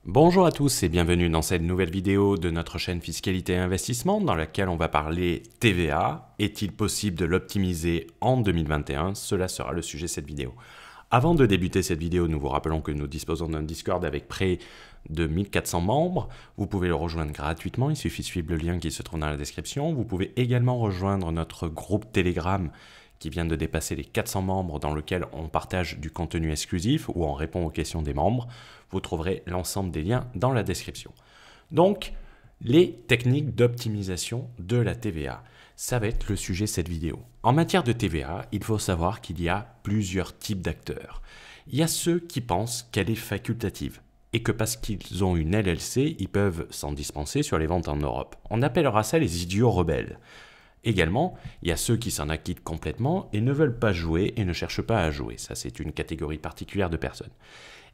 Bonjour à tous et bienvenue dans cette nouvelle vidéo de notre chaîne Fiscalité et Investissement dans laquelle on va parler TVA. Est-il possible de l'optimiser en 2021? Cela sera le sujet de cette vidéo. Avant de débuter cette vidéo, nous vous rappelons que nous disposons d'un Discord avec près de 1400 membres. Vous pouvez le rejoindre gratuitement, il suffit de suivre le lien qui se trouve dans la description. Vous pouvez également rejoindre notre groupe Telegram qui vient de dépasser les 400 membres dans lequel on partage du contenu exclusif ou on répond aux questions des membres. Vous trouverez l'ensemble des liens dans la description. Donc, les techniques d'optimisation de la TVA. Ça va être le sujet de cette vidéo. En matière de TVA, il faut savoir qu'il y a plusieurs types d'acteurs. Il y a ceux qui pensent qu'elle est facultative et que parce qu'ils ont une LLC, ils peuvent s'en dispenser sur les ventes en Europe. On appellera ça les idiots rebelles. Également, il y a ceux qui s'en acquittent complètement et ne veulent pas jouer et ne cherchent pas à jouer. Ça, c'est une catégorie particulière de personnes.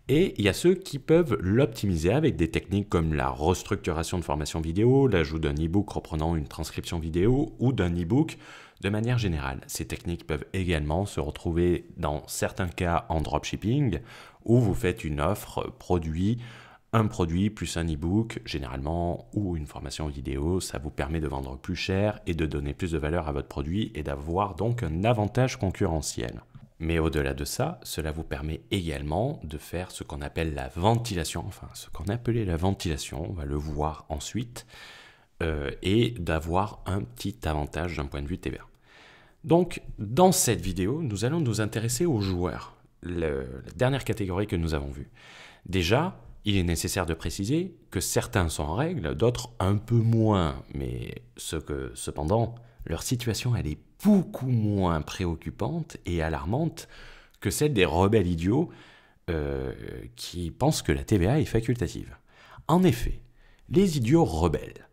Et il y a ceux qui peuvent l'optimiser avec des techniques comme la restructuration de formation vidéo, l'ajout d'un e-book reprenant une transcription vidéo ou d'un e-book de manière générale. Ces techniques peuvent également se retrouver dans certains cas en dropshipping où vous faites une offre produit, un produit plus un e-book généralement ou une formation vidéo. Ça vous permet de vendre plus cher et de donner plus de valeur à votre produit et d'avoir donc un avantage concurrentiel. Mais au-delà de ça, cela vous permet également de faire ce qu'on appelle la ventilation, enfin ce qu'on appelait la ventilation, on va le voir ensuite, et d'avoir un petit avantage d'un point de vue TVA. Donc, dans cette vidéo, nous allons nous intéresser aux joueurs, la dernière catégorie que nous avons vue. Déjà, il est nécessaire de préciser que certains sont en règle, d'autres un peu moins, mais cependant, leur situation elle est beaucoup moins préoccupante et alarmante que celle des rebelles idiots qui pensent que la TVA est facultative. En effet, les idiots rebelles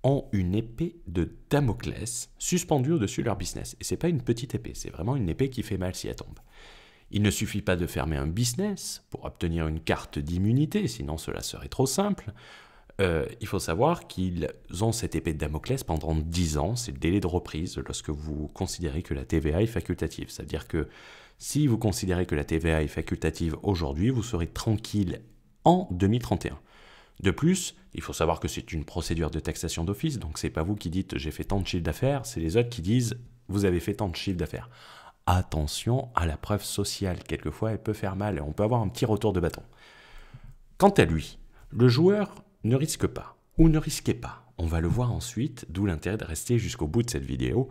ont une épée de Damoclès suspendue au-dessus de leur business. Et ce n'est pas une petite épée, c'est vraiment une épée qui fait mal si elle tombe. Il ne suffit pas de fermer un business pour obtenir une carte d'immunité, sinon cela serait trop simple. Il faut savoir qu'ils ont cette épée de Damoclès pendant 10 ans, c'est le délai de reprise lorsque vous considérez que la TVA est facultative. C'est-à-dire que si vous considérez que la TVA est facultative aujourd'hui, vous serez tranquille en 2031. De plus, il faut savoir que c'est une procédure de taxation d'office, donc ce n'est pas vous qui dites « j'ai fait tant de chiffre d'affaires », c'est les autres qui disent « vous avez fait tant de chiffre d'affaires ». Attention à la preuve sociale, quelquefois elle peut faire mal et on peut avoir un petit retour de bâton. Quant à lui, le joueur ne risque pas, ou ne risquait pas. On va le voir ensuite, d'où l'intérêt de rester jusqu'au bout de cette vidéo.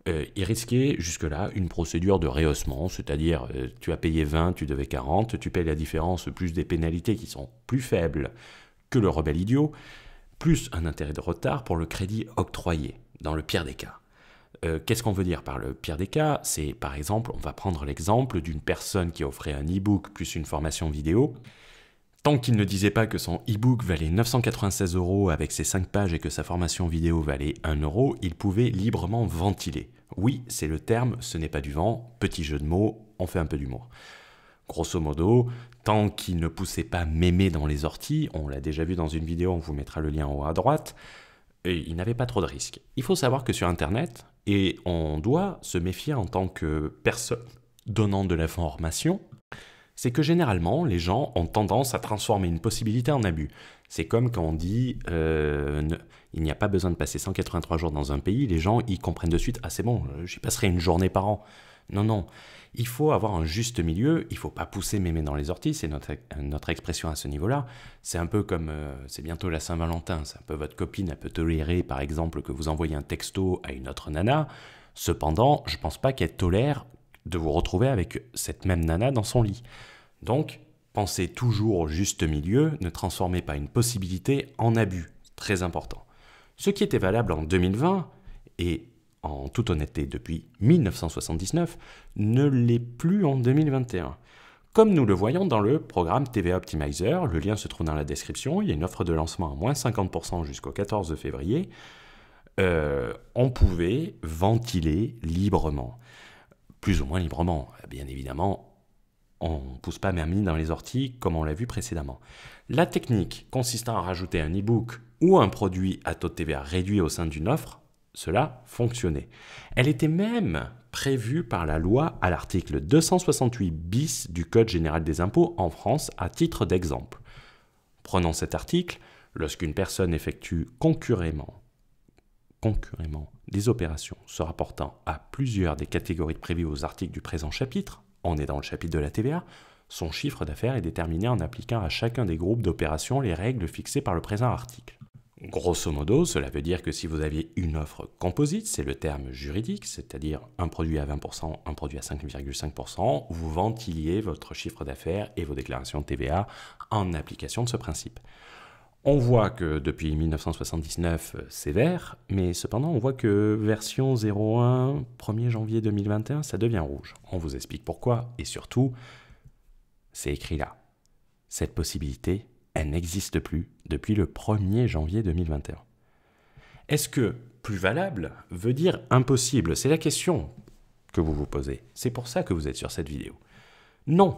Il risquait jusque-là une procédure de rehaussement, c'est-à-dire tu as payé 20, tu devais 40, tu payes la différence plus des pénalités qui sont plus faibles que le rebelle idiot, plus un intérêt de retard pour le crédit octroyé, dans le pire des cas. Qu'est-ce qu'on veut dire par le pire des cas? C'est par exemple, on va prendre l'exemple d'une personne qui offrait un e-book plus une formation vidéo. Tant qu'il ne disait pas que son e-book valait 996 € avec ses 5 pages et que sa formation vidéo valait 1 €, il pouvait librement ventiler. Oui, c'est le terme, ce n'est pas du vent, petit jeu de mots, on fait un peu d'humour. Grosso modo, tant qu'il ne poussait pas mémé dans les orties, on l'a déjà vu dans une vidéo, on vous mettra le lien en haut à droite, et il n'avait pas trop de risques. Il faut savoir que sur Internet, et on doit se méfier en tant que personne donnant de l'information, c'est que généralement, les gens ont tendance à transformer une possibilité en abus. C'est comme quand on dit il n'y a pas besoin de passer 183 jours dans un pays, les gens ils comprennent de suite « Ah c'est bon, j'y passerai une journée par an ». Non, non, il faut avoir un juste milieu, il ne faut pas pousser mémé dans les orties, c'est notre expression à ce niveau-là. C'est un peu comme, c'est bientôt la Saint-Valentin, c'est un peu votre copine, elle peut tolérer par exemple que vous envoyez un texto à une autre nana, cependant, je ne pense pas qu'elle tolère de vous retrouver avec cette même nana dans son lit. Donc, pensez toujours au juste milieu, ne transformez pas une possibilité en abus, très important. Ce qui était valable en 2020, et en toute honnêteté depuis 1979, ne l'est plus en 2021. Comme nous le voyons dans le programme TVA Optimizer, le lien se trouve dans la description, il y a une offre de lancement à moins 50% jusqu'au 14 février, on pouvait ventiler librement. Plus ou moins librement, bien évidemment, on ne pousse pas mermine dans les orties comme on l'a vu précédemment. La technique consistant à rajouter un e-book ou un produit à taux de TVA réduit au sein d'une offre, cela fonctionnait. Elle était même prévue par la loi à l'article 268 bis du Code général des impôts en France à titre d'exemple. Prenons cet article. Lorsqu'une personne effectue concurremment des opérations se rapportant à plusieurs des catégories prévues aux articles du présent chapitre, on est dans le chapitre de la TVA, son chiffre d'affaires est déterminé en appliquant à chacun des groupes d'opérations les règles fixées par le présent article. Grosso modo, cela veut dire que si vous aviez une offre composite, c'est le terme juridique, c'est-à-dire un produit à 20%, un produit à 5,5%, vous ventiliez votre chiffre d'affaires et vos déclarations de TVA en application de ce principe. On voit que depuis 1979, c'est vert, mais cependant, on voit que version 01, 1er janvier 2021, ça devient rouge. On vous explique pourquoi, et surtout, c'est écrit là. Cette possibilité, elle n'existe plus depuis le 1er janvier 2021. Est-ce que plus valable veut dire impossible? C'est la question que vous vous posez. C'est pour ça que vous êtes sur cette vidéo. Non,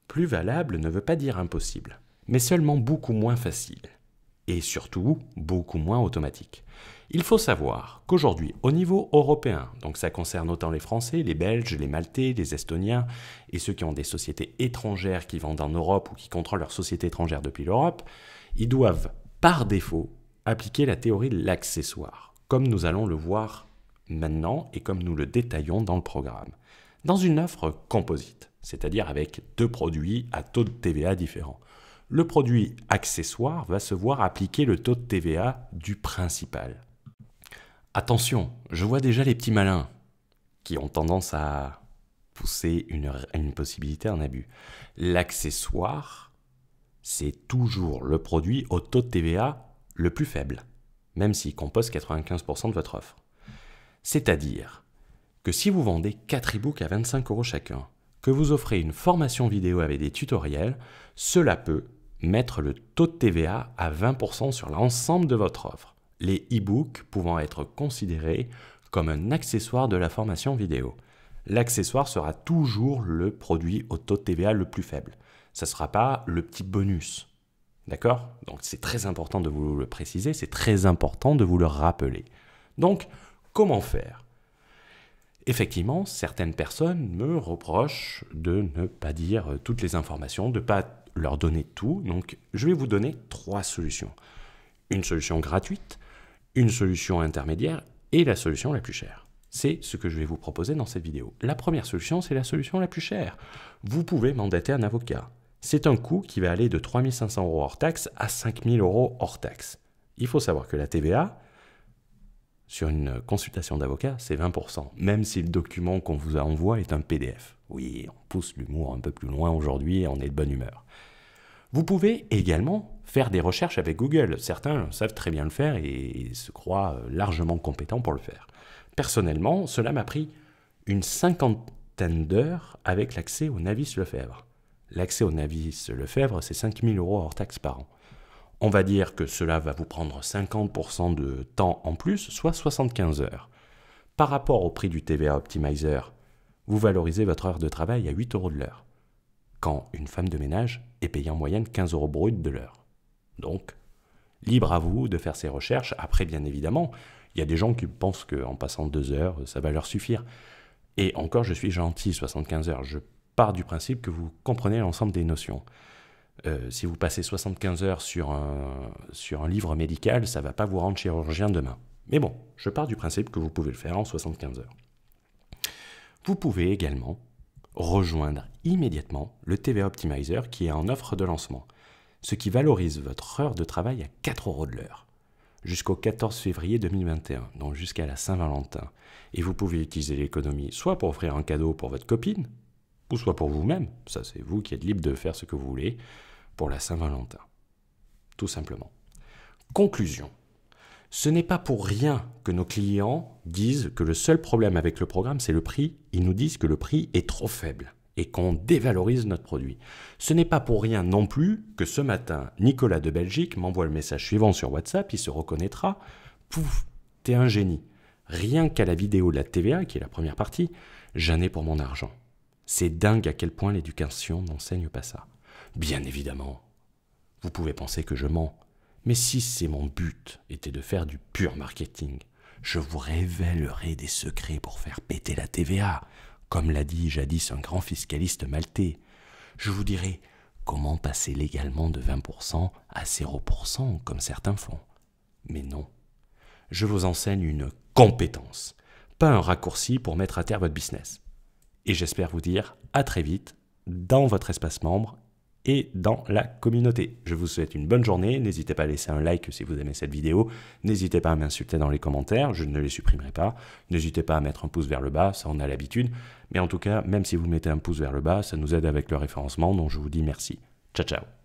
plus valable ne veut pas dire impossible, mais seulement beaucoup moins facile. Et surtout, beaucoup moins automatique. Il faut savoir qu'aujourd'hui, au niveau européen, donc ça concerne autant les Français, les Belges, les Maltais, les Estoniens et ceux qui ont des sociétés étrangères qui vendent en Europe ou qui contrôlent leurs sociétés étrangères depuis l'Europe, ils doivent, par défaut, appliquer la théorie de l'accessoire, comme nous allons le voir maintenant et comme nous le détaillons dans le programme, dans une offre composite, c'est-à-dire avec deux produits à taux de TVA différents. Le produit accessoire va se voir appliquer le taux de TVA du principal. Attention, je vois déjà les petits malins qui ont tendance à pousser une possibilité en abus. L'accessoire, c'est toujours le produit au taux de TVA le plus faible, même s'il compose 95% de votre offre. C'est-à-dire que si vous vendez 4 e-books à 25 € chacun, que vous offrez une formation vidéo avec des tutoriels, cela peut mettre le taux de TVA à 20% sur l'ensemble de votre offre, les e-books pouvant être considérés comme un accessoire de la formation vidéo. L'accessoire sera toujours le produit au taux de TVA le plus faible. Ça ne sera pas le petit bonus. D'accord? Donc c'est très important de vous le préciser, c'est très important de vous le rappeler. Donc, comment faire? Effectivement, certaines personnes me reprochent de ne pas dire toutes les informations, de ne pas leur donner tout. Donc, je vais vous donner 3 solutions. Une solution gratuite, une solution intermédiaire et la solution la plus chère. C'est ce que je vais vous proposer dans cette vidéo. La première solution, c'est la solution la plus chère. Vous pouvez mandater un avocat. C'est un coût qui va aller de 3 500 € hors taxe à 5 000 € hors taxe. Il faut savoir que la TVA, sur une consultation d'avocat, c'est 20%, même si le document qu'on vous envoie est un PDF. Oui, on pousse l'humour un peu plus loin aujourd'hui et on est de bonne humeur. Vous pouvez également faire des recherches avec Google. Certains savent très bien le faire et se croient largement compétents pour le faire. Personnellement, cela m'a pris une 50aine d'heures avec l'accès au Navis Lefebvre. L'accès au Navis Lefebvre, c'est 5 000 € hors taxe par an. On va dire que cela va vous prendre 50% de temps en plus, soit 75 heures. Par rapport au prix du TVA Optimizer, vous valorisez votre heure de travail à 8 € de l'heure, quand une femme de ménage est payée en moyenne 15 € brut de l'heure. Donc, libre à vous de faire ces recherches. Après, bien évidemment, il y a des gens qui pensent qu'en passant 2 heures, ça va leur suffire. Et encore, je suis gentil, 75 heures. Je pars du principe que vous comprenez l'ensemble des notions. Si vous passez 75 heures sur un livre médical, ça ne va pas vous rendre chirurgien demain. Mais bon, je pars du principe que vous pouvez le faire en 75 heures. Vous pouvez également rejoindre immédiatement le TVA Optimizer qui est en offre de lancement, ce qui valorise votre heure de travail à 4 € de l'heure, jusqu'au 14 février 2021, donc jusqu'à la Saint-Valentin. Et vous pouvez utiliser l'économie soit pour offrir un cadeau pour votre copine, ou soit pour vous-même, ça c'est vous qui êtes libre de faire ce que vous voulez, pour la Saint-Valentin. Tout simplement. Conclusion. Ce n'est pas pour rien que nos clients disent que le seul problème avec le programme, c'est le prix. Ils nous disent que le prix est trop faible et qu'on dévalorise notre produit. Ce n'est pas pour rien non plus que ce matin, Nicolas de Belgique m'envoie le message suivant sur WhatsApp, il se reconnaîtra. Pouf, t'es un génie. Rien qu'à la vidéo de la TVA, qui est la première partie, j'en ai pour mon argent. C'est dingue à quel point l'éducation n'enseigne pas ça. Bien évidemment, vous pouvez penser que je mens, mais si c'est mon but était de faire du pur marketing, je vous révélerai des secrets pour faire péter la TVA, comme l'a dit jadis un grand fiscaliste maltais. Je vous dirai Comment passer légalement de 20% à 0% comme certains font? Mais non. Je vous enseigne une compétence, pas un raccourci pour mettre à terre votre business. Et j'espère vous dire à très vite dans votre espace membre et dans la communauté. Je vous souhaite une bonne journée. N'hésitez pas à laisser un like si vous aimez cette vidéo. N'hésitez pas à m'insulter dans les commentaires, je ne les supprimerai pas. N'hésitez pas à mettre un pouce vers le bas, ça on a l'habitude. Mais en tout cas, même si vous mettez un pouce vers le bas, ça nous aide avec le référencement, donc je vous dis merci. Ciao, ciao.